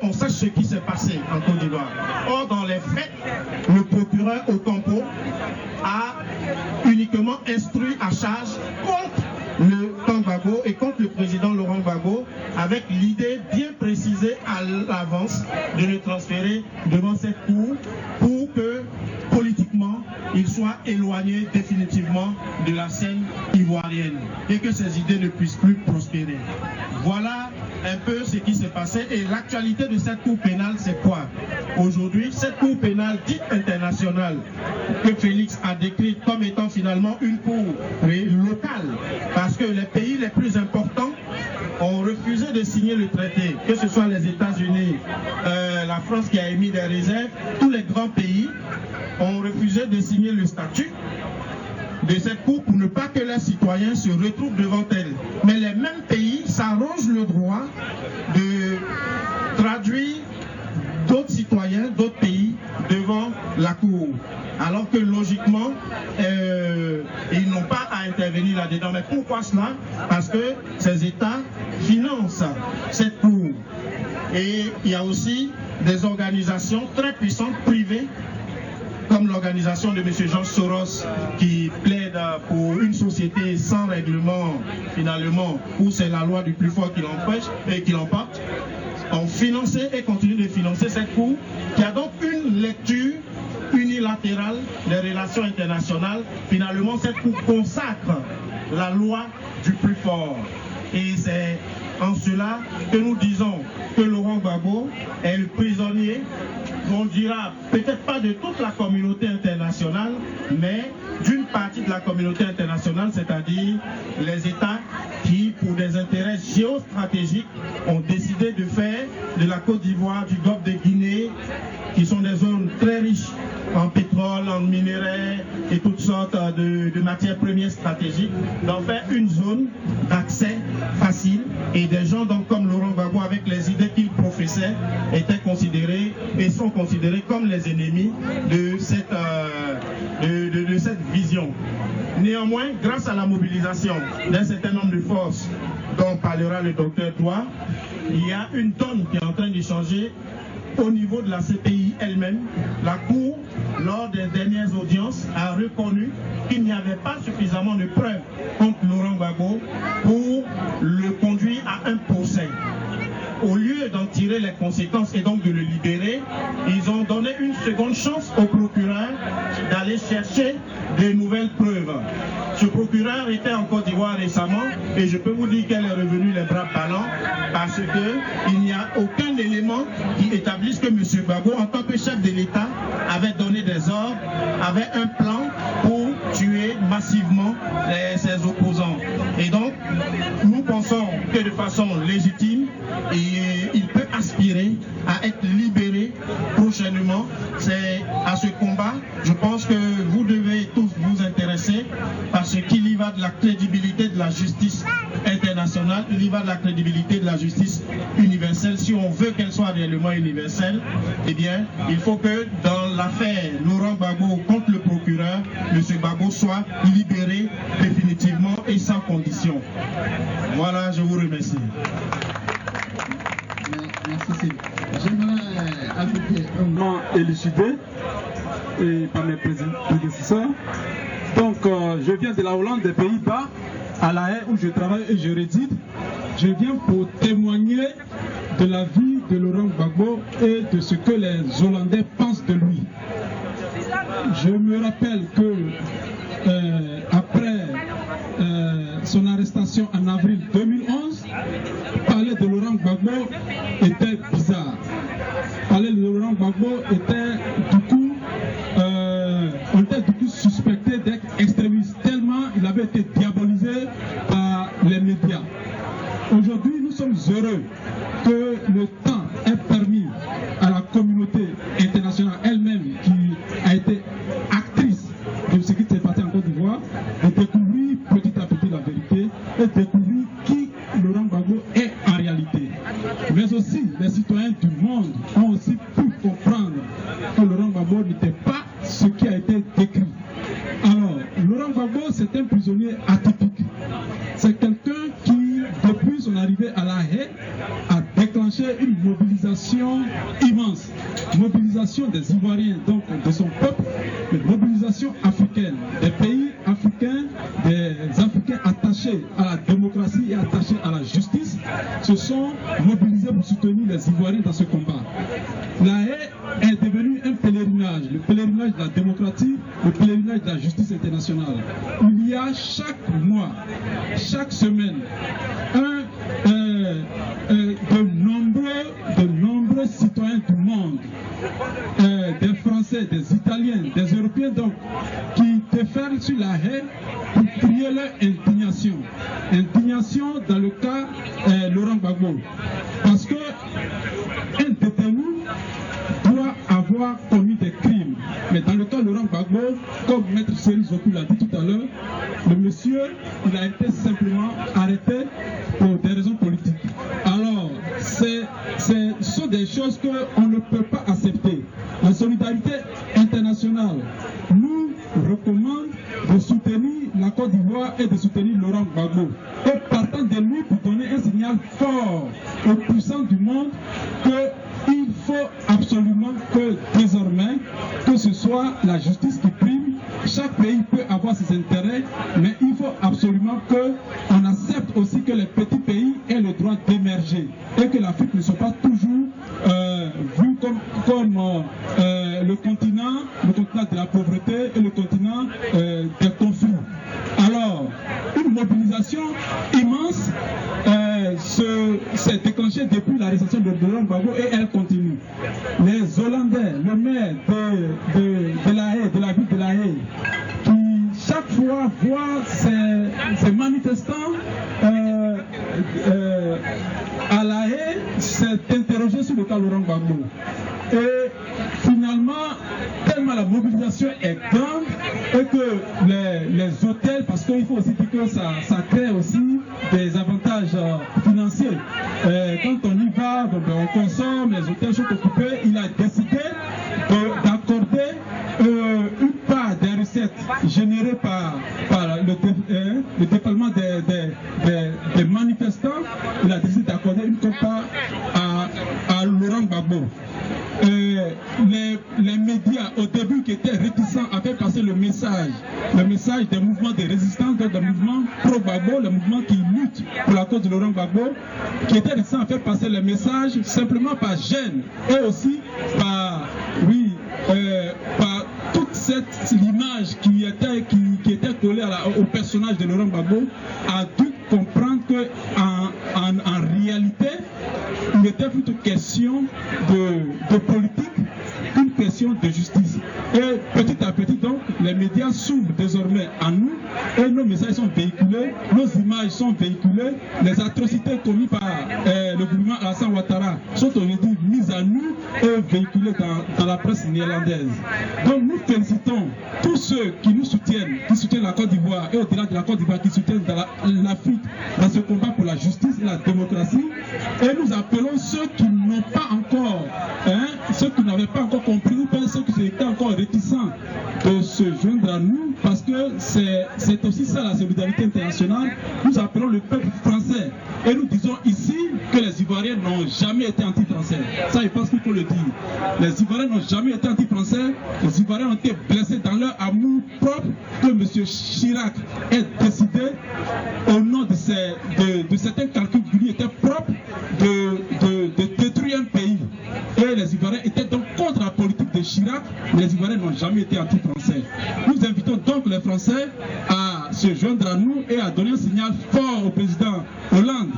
qu'on sache ce qui s'est passé en Côte d'Ivoire. Or, dans les faits, le procureur Ocampo a uniquement instruit à charge contre le camp Gbagbo et contre le président Laurent Gbagbo, avec l'idée bien précisée à l'avance de le transférer devant cette cour pour que politiquement il soit éloigné définitivement de la scène ivoirienne et que ses idées ne puissent plus prospérer. Voilà un peu ce qui s'est passé. Et l'actualité de cette cour pénale, c'est quoi? Aujourd'hui, cette cour pénale dite internationale que Félix a décrite comme étant finalement une cour locale, parce que les pays les plus importants ont refusé de signer le traité, que ce soit les États-Unis, la France qui a émis des réserves, tous les grands pays ont refusé de signer le statut de cette cour pour ne pas que leurs citoyens se retrouvent devant elle. Mais les mêmes pays s'arrogent le droit de traduire d'autres citoyens, d'autres pays devant la cour. Alors que logiquement, ils n'ont pas à intervenir là-dedans. Mais pourquoi cela? Parce que ces États financent cette cour. Et il y a aussi des organisations très puissantes privées, comme l'organisation de M. George Soros, qui plaide pour une société sans règlement, finalement, où c'est la loi du plus fort qui l'empêche et qui l'emporte, ont financé et continuent de financer cette cour, qui a donc une lecture unilatérale des relations internationales. Finalement, cette cour consacre la loi du plus fort. Et c'est en cela que nous disons que Laurent Gbagbo est le prisonnier, on dira peut-être pas de toute la communauté internationale, mais d'une partie de la communauté internationale, c'est-à-dire les États qui, pour des intérêts géostratégiques, ont décidé de faire de la Côte d'Ivoire, du Golfe de Guinée, qui sont des zones très riches en pétrole, en minerais et toutes sortes de matières premières stratégiques, d'en faire une zone d'accès facile. Et des gens donc, comme Laurent Gbagbo, avec les idées qu'il professait, étaient considérés et sont considérés comme les ennemis de cette vision. Néanmoins, grâce à la mobilisation d'un certain nombre de forces dont parlera le docteur Toit, il y a une donne qui est en train de changer au niveau de la CPI elle-même. La Cour, lors des dernières audiences, a reconnu qu'il n'y avait pas suffisamment de preuves contre Laurent Gbagbo pour le conduire à un procès. Au lieu d'en tirer les conséquences et donc de le libérer, ils ont donné une seconde chance au procureur d'aller chercher de nouvelles preuves. Ce procureur était en Côte d'Ivoire récemment et je peux vous dire qu'elle est revenue les bras ballants parce qu'il n'y a aucun élément qui établisse que M. Gbagbo, en tant que chef de l'État, avait donné des ordres, avait un plan pour tuer massivement ses opposants. Et donc, nous pensons que de façon légitime, il peut aspirer à être libéré prochainement. C'est à ce combat, je pense que vous devez tous vous intéresser parce qu'il y va de la crédibilité de la justice internationale, il y va de la crédibilité de la justice universelle. Si on veut qu'elle soit réellement universelle, eh bien, il faut que dans l'affaire Laurent Gbagbo contre le procureur, M. Gbagbo soit libéré définitivement et sans condition. Voilà, je vous remercie. Merci. J'aimerais ajouter un mot élucidé par mes prédécesseurs. Donc, je viens de la Hollande, des Pays-Bas, à La Haye, où je travaille et je réside. Je viens pour témoigner de la vie de Laurent Gbagbo et de ce que les Hollandais pensent de lui. Je me rappelle que après son arrestation en avril 2011, parler de Laurent Gbagbo était bizarre. Parler de Laurent Gbagbo était on était du coup suspecté d'être extrémiste, tellement il avait été diabolisé par les médias. Aujourd'hui, nous sommes heureux que le temps ait permis à la communauté internationale elle-même, qui a été actrice de ce qui s'est passé en Côte d'Ivoire, de découvrir petit à petit la vérité et découvrir qui Laurent Gbagbo est en réalité. Mais aussi, les citoyens du monde ont aussi pu comprendre que Laurent Gbagbo n'était pas ce qui a été décrit. Alors, Laurent Gbagbo, c'est un prisonnier atypique. C'est quelqu'un qui, depuis son arrivée à La Haye, a déclenché une mobilisation mobilisation immense, mobilisation des Ivoiriens, donc de son peuple, mais mobilisation africaine, des pays africains, des Africains attachés à la démocratie et attachés à la justice, se sont mobilisés pour soutenir les Ivoiriens dans ce combat. La haie est devenue un pèlerinage, le pèlerinage de la démocratie, le pèlerinage de la justice internationale. Il y a chaque mois, chaque semaine, de nombreux citoyens du monde, des Français, des Italiens, des Européens, donc, qui déferlent sur la haie pour crier leur indignation. Indignation dans le cas Laurent Gbagbo. Parce que un détenu doit avoir commis des crimes. Mais dans le cas de Laurent Gbagbo, comme Maître Cyril Zokou l'a dit tout à l'heure, le monsieur, il a été simplement arrêté pour des raisons politiques. Alors, ce sont des choses qu'on ne peut pas accepter. La solidarité internationale nous recommande de soutenir la Côte d'Ivoire et de soutenir Laurent Gbagbo. Et partant de lui pour donner un signal fort aux puissants du monde qu'il faut absolument que désormais, que ce soit la justice qui prime. Chaque pays peut avoir ses intérêts, mais il faut absolument qu'on accepte aussi que les petits pays aient le droit d'émerger et que l'Afrique ne soit pas toujours vue comme le continent de la pauvreté et le continent des conflits. Alors, une mobilisation immense s'est déclenchée depuis l'arrestation de Laurent Gbagbo et elle continue. Les Hollandais, le maire de La Haye, de la ville de La Haye, qui chaque fois voit ces manifestants à La Haye, s'est interrogé sur le cas Laurent Gbagbo. Et finalement, tellement la mobilisation est grande et que les hôtels, parce qu'il faut aussi dire que ça crée aussi des avantages financiers. Quand on y va, on consomme, les hôtels sont occupés, il a décidé d'accorder une part des recettes générées par le département des manifestants. Il a décidé d'accorder une part à Laurent Gbagbo. Les médias au début qui étaient réticents avaient passé le message des mouvements de résistance, des mouvements pro-Gbagbo, les mouvements qui luttent pour la cause de Laurent Gbagbo, qui étaient réticents à faire passer le message simplement par gêne et aussi par toute cette image qui était collée au personnage de Laurent Gbagbo, a dû comprendre qu'en réalité, il était plutôt question de politique qu'une question de justice. Et petit à petit, donc, les médias s'ouvrent désormais à nous et nos messages sont véhiculés, nos images sont véhiculées, les atrocités commises par le gouvernement Alassane Ouattara sont aujourd'hui mises à nous et véhiculées dans la presse néerlandaise. Donc nous félicitons tous ceux qui nous soutiennent, qui soutiennent la Côte d'Ivoire et au-delà de la Côte d'Ivoire, qui soutiennent l'Afrique dans ce combat pour la justice et la démocratie. Et nous appelons ceux qui n'ont pas encore, ceux qui n'avaient pas encore compris, ou bien ceux qui étaient encore réticents de se joindre à nous, parce que c'est aussi ça la solidarité internationale. Nous appelons le peuple français et nous disons ici que les Ivoiriens n'ont jamais été anti-français. Ça, je pense qu'il faut le dire. Les Ivoiriens n'ont jamais été anti-français. Les Ivoiriens ont été blessés dans leur amour propre que M. Chirac ait décidé, au nom de certains calculs qui lui étaient propres, de détruire un pays. Et les Ivoiriens étaient donc contre la politique de Chirac. Les Ivoiriens n'ont jamais été anti-français. Nous invitons donc les Français à se joindre à nous et à donner un signal fort au président Hollande,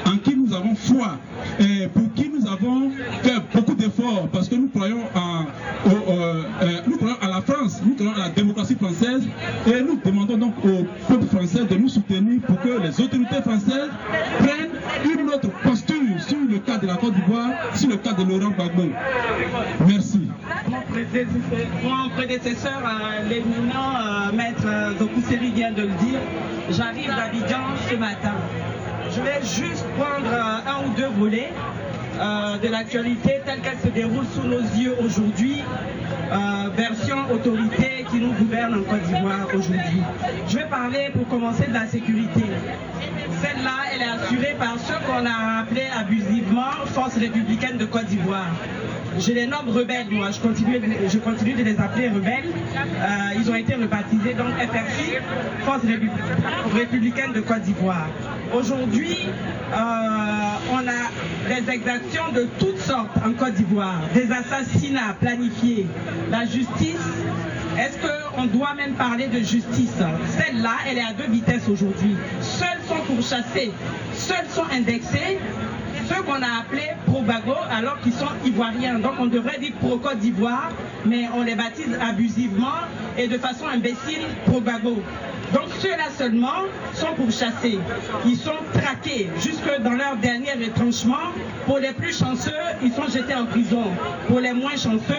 en qui nous avons foi et pour qui nous avons fait beaucoup d'efforts, parce que nous croyons à la France, nous croyons à la démocratie française, et nous demandons donc au peuple français de nous soutenir pour que les autorités françaises prennent une autre posture sur le cas de la Côte d'Ivoire, sur le cas de Laurent Gbagbo. Merci. Mon prédécesseur, l'éminent maître Zokou Seri vient de le dire, j'arrive d'Abidjan ce matin. Je vais juste prendre un ou deux volets de l'actualité telle qu'elle se déroule sous nos yeux aujourd'hui. Version autorité qui nous gouverne en Côte d'Ivoire aujourd'hui. Je vais parler pour commencer de la sécurité. Celle-là, elle est assurée par ceux qu'on a appelés abusivement Force républicaine de Côte d'Ivoire. Je les nomme rebelles, moi, je continue de les appeler rebelles. Ils ont été rebaptisés donc FRC, Force républicaine de Côte d'Ivoire. Aujourd'hui, on a des exactions de toutes sortes en Côte d'Ivoire, des assassinats planifiés, la justice. Est-ce qu'on doit même parler de justice? Celle-là, elle est à deux vitesses aujourd'hui. Seuls sont pourchassés, seuls sont indexés, ceux qu'on a appelés pro-Bago alors qu'ils sont ivoiriens. Donc on devrait dire pro-Côte d'Ivoire, mais on les baptise abusivement et de façon imbécile pro-Bago. Donc ceux-là seulement sont pourchassés. Ils sont traqués jusque dans leur dernier retranchement. Pour les plus chanceux, ils sont jetés en prison. Pour les moins chanceux,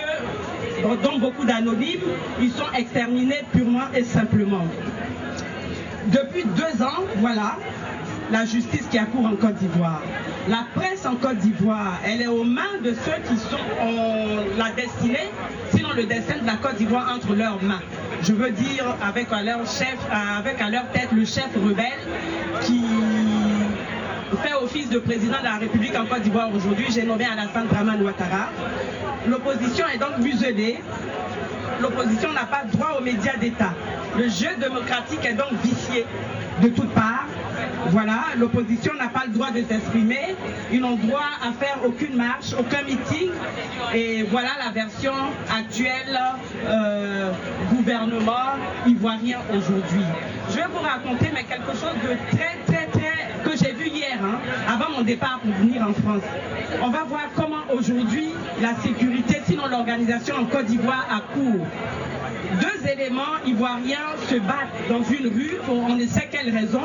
dont beaucoup d'anonymes, ils sont exterminés purement et simplement. Depuis 2 ans, voilà la justice qui accourt en Côte d'Ivoire. La presse en Côte d'Ivoire, elle est aux mains de ceux qui ont la destinée, sinon le destin de la Côte d'Ivoire entre leurs mains. Je veux dire avec à leur tête le chef rebelle qui fait office de président de la République en Côte d'Ivoire aujourd'hui. J'ai nommé Alassane Dramane Ouattara. L'opposition est donc muselée. L'opposition n'a pas droit aux médias d'État. Le jeu démocratique est donc vicié de toutes parts. Voilà, l'opposition n'a pas le droit de s'exprimer. Ils n'ont droit à faire aucune marche, aucun meeting. Et voilà la version actuelle gouvernement ivoirien aujourd'hui. Je vais vous raconter mais quelque chose de très que j'ai vu hier, avant mon départ pour venir en France. On va voir comment aujourd'hui la sécurité, sinon l'organisation en Côte d'Ivoire a cours. 2 éléments ivoiriens se battent dans une rue pour on ne sait quelle raison.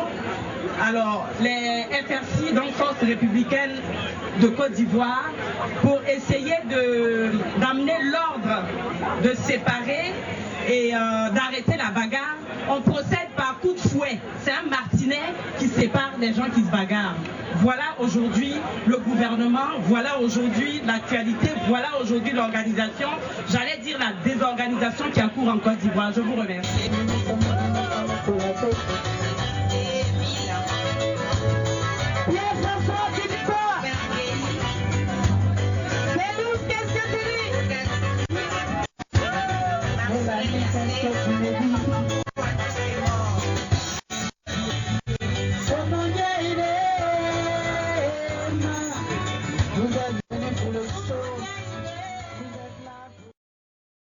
Alors, les FRC, donc Force républicaine de Côte d'Ivoire, pour essayer d'amener l'ordre, de séparer et d'arrêter la bagarre, on procède par coup de fouet. C'est un martinet qui sépare les gens qui se bagarrent. Voilà aujourd'hui le gouvernement, voilà aujourd'hui l'actualité, voilà aujourd'hui l'organisation, j'allais dire la désorganisation qui accourt en Côte d'Ivoire. Je vous remercie.